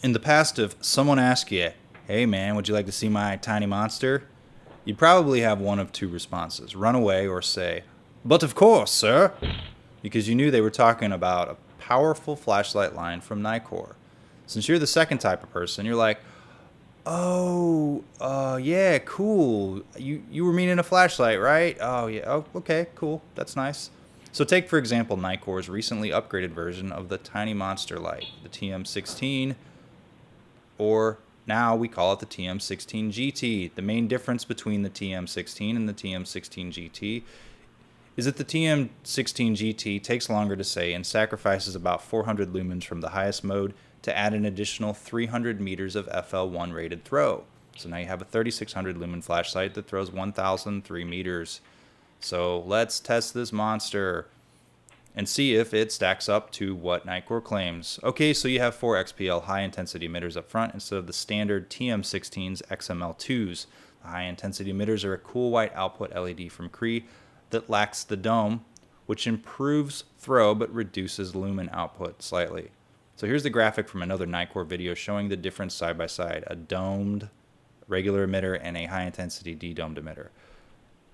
In the past, if someone asked you, hey man, would you like to see my tiny monster? You'd probably have one of two responses: run away or say, but of course, sir, because you knew they were talking about a powerful flashlight line from Nitecore. Since you're the second type of person, you're like, oh, yeah, cool. You were meaning a flashlight, right? Oh, yeah. Oh, okay, cool. That's nice. So take, for example, Nitecore's recently upgraded version of the Tiny Monster Light, the TM16, or now we call it the TM16GT. The main difference between the TM16 and the TM16GT is that the TM16GT takes longer to say and sacrifices about 400 lumens from the highest mode to add an additional 300 meters of FL1 rated throw. So now you have a 3600 lumen flashlight that throws 1003 meters. So let's test this monster and see if it stacks up to what Nitecore claims. Okay, so you have 4 XPL high intensity emitters up front instead of the standard TM16's XML2s. The high intensity emitters are a cool white output LED from Cree that lacks the dome, which improves throw but reduces lumen output slightly. So here's the graphic from another Nitecore video showing the difference side by side: a domed regular emitter and a high intensity de-domed emitter.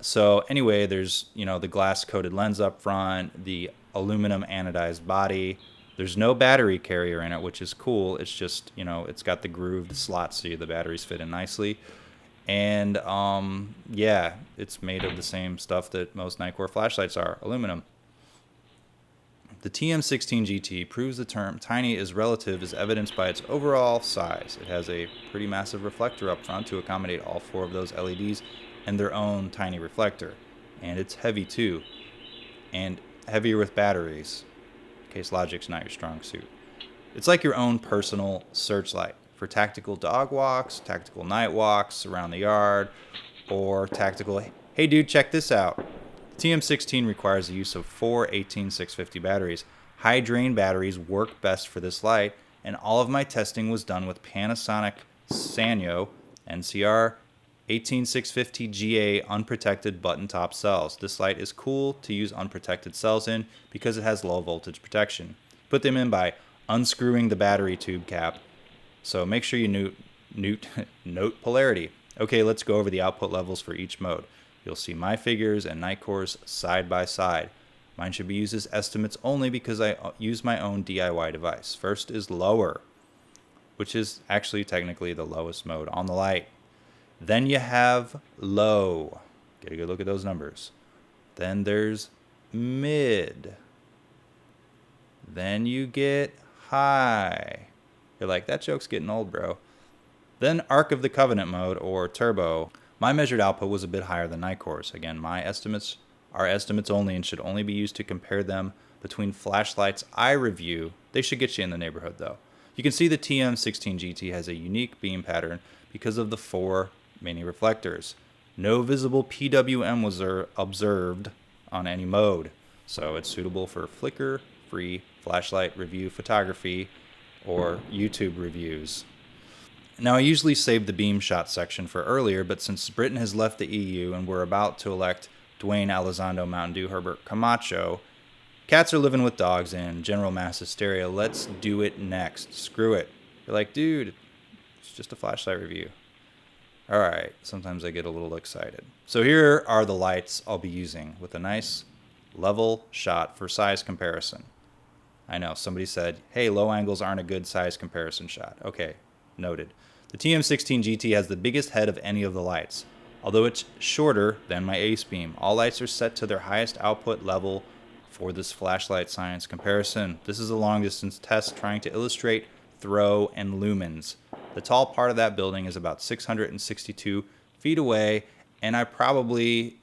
So anyway, there's, the glass coated lens up front, the aluminum anodized body. There's no battery carrier in it, which is cool. It's just, it's got the grooved slots so the batteries fit in nicely. And yeah, it's made of the same stuff that most Nitecore flashlights are, aluminum. The TM16GT proves the term tiny is relative as evidenced by its overall size. It has a pretty massive reflector up front to accommodate all 4 of those LEDs and their own tiny reflector. And it's heavy too, and heavier with batteries, in case logic's not your strong suit. It's like your own personal searchlight for tactical dog walks, tactical night walks around the yard, or tactical, hey dude, check this out. TM16 requires the use of 4 18650 batteries. High drain batteries work best for this light, and all of my testing was done with Panasonic Sanyo NCR 18650GA unprotected button top cells. This light is cool to use unprotected cells in because it has low voltage protection. Put them in by unscrewing the battery tube cap. So make sure you note polarity. Okay, let's go over the output levels for each mode. You'll see my figures and Nitecore's side by side. Mine should be used as estimates only because I use my own DIY device. First is lower, which is actually technically the lowest mode on the light. Then you have low. Get a good look at those numbers. Then there's mid. Then you get high. You're like, that joke's getting old, bro. Then Ark of the Covenant mode, or turbo. My measured output was a bit higher than Nitecore's. Again, my estimates are estimates only and should only be used to compare them between flashlights I review. They should get you in the neighborhood though. You can see the TM16GT has a unique beam pattern because of the 4 mini reflectors. No visible PWM was observed on any mode, so it's suitable for flicker-free flashlight review photography or YouTube reviews. Now, I usually save the beam shot section for earlier, but since Britain has left the EU and we're about to elect Dwayne Elizondo Mountain Dew Herbert Camacho, cats are living with dogs and general mass hysteria. Let's do it next. Screw it. You're like, dude, it's just a flashlight review. All right, sometimes I get a little excited. So here are the lights I'll be using with a nice level shot for size comparison. I know, somebody said, hey, low angles aren't a good size comparison shot. Okay, noted. The TM16GT has the biggest head of any of the lights, although it's shorter than my Ace Beam. All lights are set to their highest output level for this flashlight science comparison. This is a long distance test trying to illustrate throw and lumens. The tall part of that building is about 662 feet away, and I probably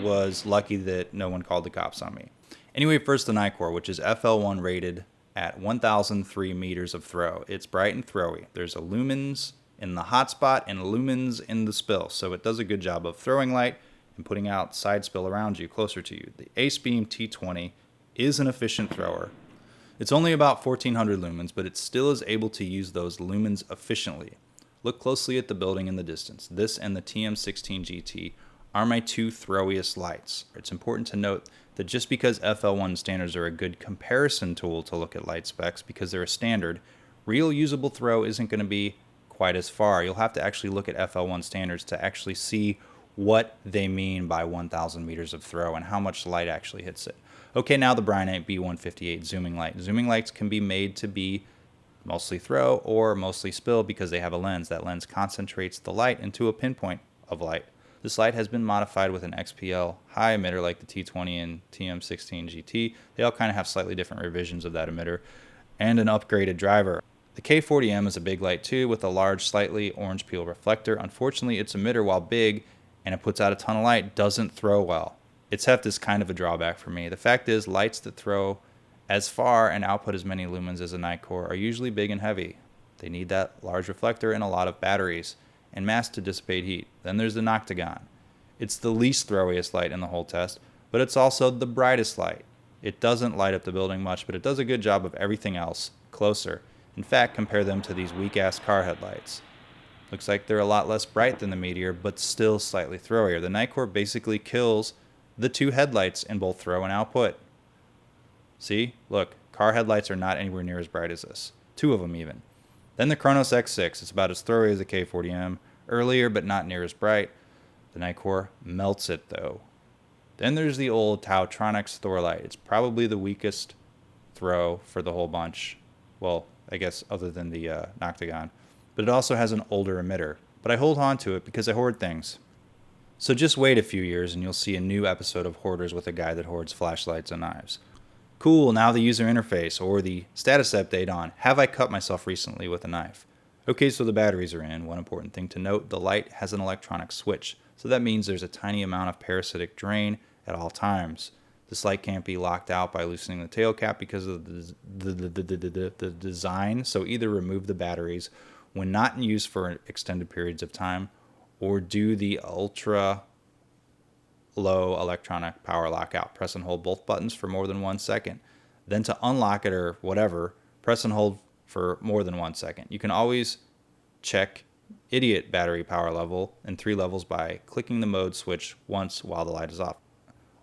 was lucky that no one called the cops on me. Anyway, first the Nitecore, which is FL1 rated at 1003 meters of throw. It's bright and throwy. There's a lumens in the hotspot and lumens in the spill, so it does a good job of throwing light and putting out side spill around you, closer to you. The Ace Beam T20 is an efficient thrower. It's only about 1400 lumens, but it still is able to use those lumens efficiently. Look closely at the building in the distance. This and the TM16GT are my 2 throwiest lights. It's important to note that just because FL1 standards are a good comparison tool to look at light specs because they're a standard, real usable throw isn't going to be quite as far. You'll have to actually look at FL1 standards to actually see what they mean by 1,000 meters of throw and how much light actually hits it. Okay, now the Bryonite B158 zooming light. Zooming lights can be made to be mostly throw or mostly spill because they have a lens. That lens concentrates the light into a pinpoint of light. This light has been modified with an XPL high emitter like the T20 and TM16GT. They all kind of have slightly different revisions of that emitter and an upgraded driver. The K40M is a big light too with a large slightly orange peel reflector. Unfortunately, its emitter, while big and it puts out a ton of light, doesn't throw well. Its heft is kind of a drawback for me. The fact is, lights that throw as far and output as many lumens as a Nitecore are usually big and heavy. They need that large reflector and a lot of batteries and mass to dissipate heat. Then there's the Noctagon. It's the least throwiest light in the whole test, but it's also the brightest light. It doesn't light up the building much, but it does a good job of everything else closer. In fact, compare them to these weak-ass car headlights. Looks like they're a lot less bright than the Meteor, but still slightly throwier. The Nitecore basically kills the two headlights in both throw and output. See? Look, car headlights are not anywhere near as bright as this. Two of them even. Then the Kronos X6. It's about as throwy as the K40M. Earlier, but not near as bright. The Nitecore melts it, though. Then there's the old Tautronics Thorlight. It's probably the weakest throw for the whole bunch. Well, I guess other than the Noctagon. But it also has an older emitter. But I hold on to it because I hoard things. So just wait a few years and you'll see a new episode of Hoarders with a guy that hoards flashlights and knives. Cool, now the user interface, or the status update on, have I cut myself recently with a knife? Okay, so the batteries are in. One important thing to note, the light has an electronic switch. So that means there's a tiny amount of parasitic drain at all times. This light can't be locked out by loosening the tail cap because of the design. So either remove the batteries when not in use for extended periods of time, or do the ultra low electronic power lockout. Press and hold both buttons for more than 1 second. Then to unlock it or whatever, press and hold for more than 1 second. You can always check idiot battery power level in 3 levels by clicking the mode switch once while the light is off.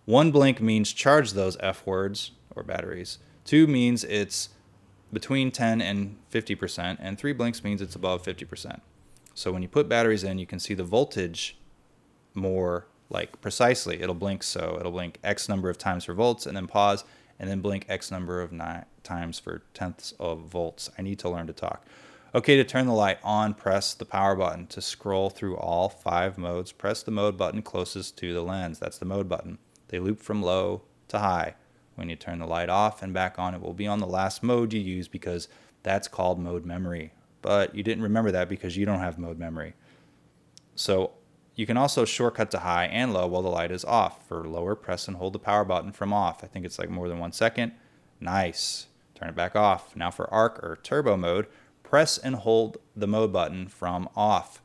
1 blink means charge those F words or batteries. 2 means it's between 10 and 50%, and 3 blinks means it's above 50%. So when you put batteries in, you can see the voltage more like precisely. It'll blink, so it'll blink X number of times for volts and then pause and then blink X number of times for tenths of volts. I need to learn to talk. Okay, to turn the light on, press the power button. To scroll through all 5 modes, press the mode button closest to the lens. That's the mode button. They loop from low to high. When you turn the light off and back on, it will be on the last mode you use because that's called mode memory. But you didn't remember that because you don't have mode memory. So you can also shortcut to high and low while the light is off. For lower, press and hold the power button from off. I think it's like more than 1 second. Nice. Turn it back off. Now for arc or turbo mode, press and hold the mode button from off.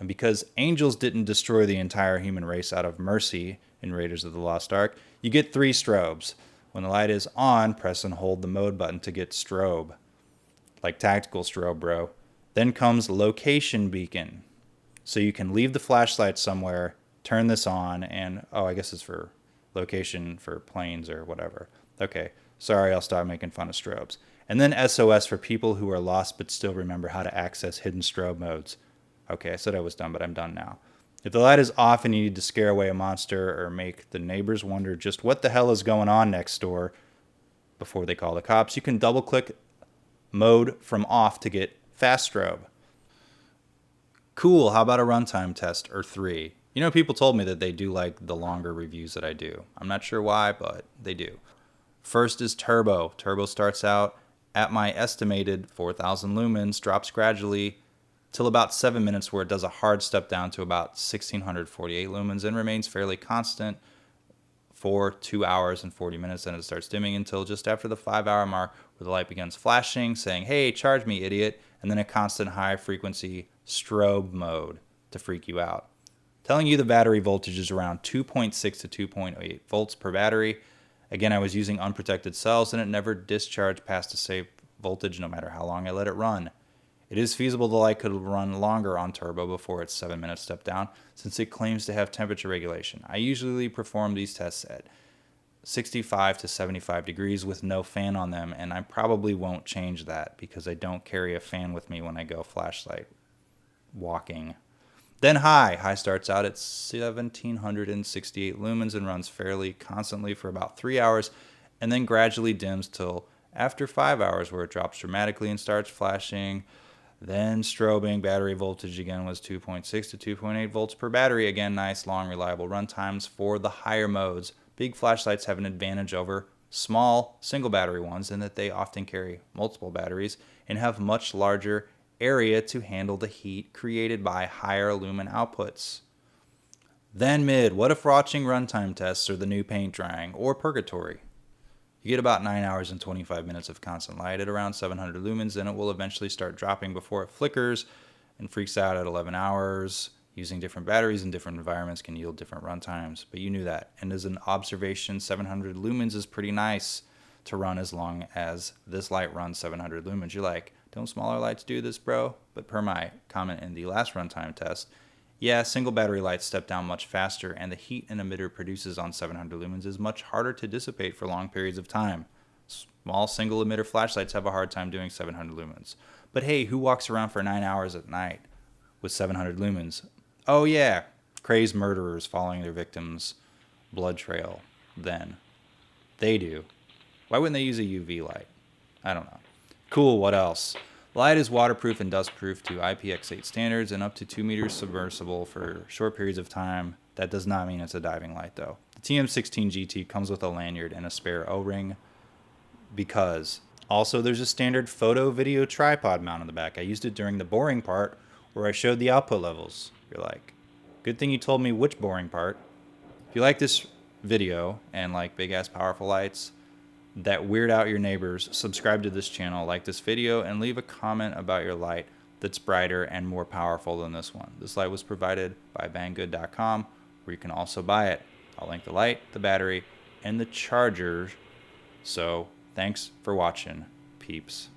And because angels didn't destroy the entire human race out of mercy in Raiders of the Lost Ark, you get 3 strobes. When the light is on, press and hold the mode button to get strobe. Like tactical strobe, bro. Then comes location beacon. So you can leave the flashlight somewhere, turn this on, and, oh, I guess it's for location for planes or whatever. Okay, sorry, I'll stop making fun of strobes. And then SOS for people who are lost but still remember how to access hidden strobe modes. Okay, I said I was done, but I'm done now. If the light is off and you need to scare away a monster or make the neighbors wonder just what the hell is going on next door before they call the cops, you can double-click mode from off to get fast strobe. Cool, how about a runtime test or 3? You know, people told me that they do like the longer reviews that I do. I'm not sure why, but they do. First is turbo. Turbo starts out at my estimated 4,000 lumens, drops gradually till about 7 minutes where it does a hard step down to about 1,648 lumens and remains fairly constant for 2 hours and 40 minutes. Then it starts dimming until just after the 5-hour mark where the light begins flashing, saying, hey, charge me, idiot, and then a constant high frequency strobe mode to freak you out. Telling you the battery voltage is around 2.6 to 2.8 volts per battery. Again, I was using unprotected cells and it never discharged past a safe voltage no matter how long I let it run. It is feasible the light could run longer on turbo before its 7-minute step down since it claims to have temperature regulation. I usually perform these tests at 65 to 75 degrees with no fan on them, and I probably won't change that because I don't carry a fan with me when I go flashlight walking. Then high starts out at 1768 lumens and runs fairly constantly for about 3 hours, and then gradually dims till after 5 hours, where it drops dramatically and starts flashing. Then strobing. Battery voltage again was 2.6 to 2.8 volts per battery. Again, nice long reliable run times for the higher modes. Big flashlights have an advantage over small single battery ones in that they often carry multiple batteries and have much larger area to handle the heat created by higher lumen outputs. Then mid. What if watching Runtime Tests or the new paint drying or purgatory? You get about 9 hours and 25 minutes of constant light at around 700 lumens, then it will eventually start dropping before it flickers and freaks out at 11 hours. Using different batteries in different environments can yield different run times, but you knew that. And as an observation, 700 lumens is pretty nice to run as long as this light runs 700 lumens. You're like, don't smaller lights do this, bro? But per my comment in the last runtime test, yeah, single battery lights step down much faster, and the heat an emitter produces on 700 lumens is much harder to dissipate for long periods of time. Small single emitter flashlights have a hard time doing 700 lumens. But hey, who walks around for 9 hours at night with 700 lumens? Oh yeah, crazed murderers following their victims' blood trail then. They do. Why wouldn't they use a UV light? I don't know. Cool, what else? Light is waterproof and dustproof to IPX8 standards and up to 2 meters submersible for short periods of time. That does not mean it's a diving light, though. The TM16GT comes with a lanyard and a spare O-ring because also there's a standard photo video tripod mount on the back. I used it during the boring part where I showed the output levels. You're like, good thing you told me which boring part. If you like this video and like big ass powerful lights that weird out your neighbors, subscribe to this channel, like this video, and leave a comment about your light that's brighter and more powerful than this one. This light was provided by banggood.com, where you can also buy it. I'll link the light, the battery, and the charger. So thanks for watching, peeps.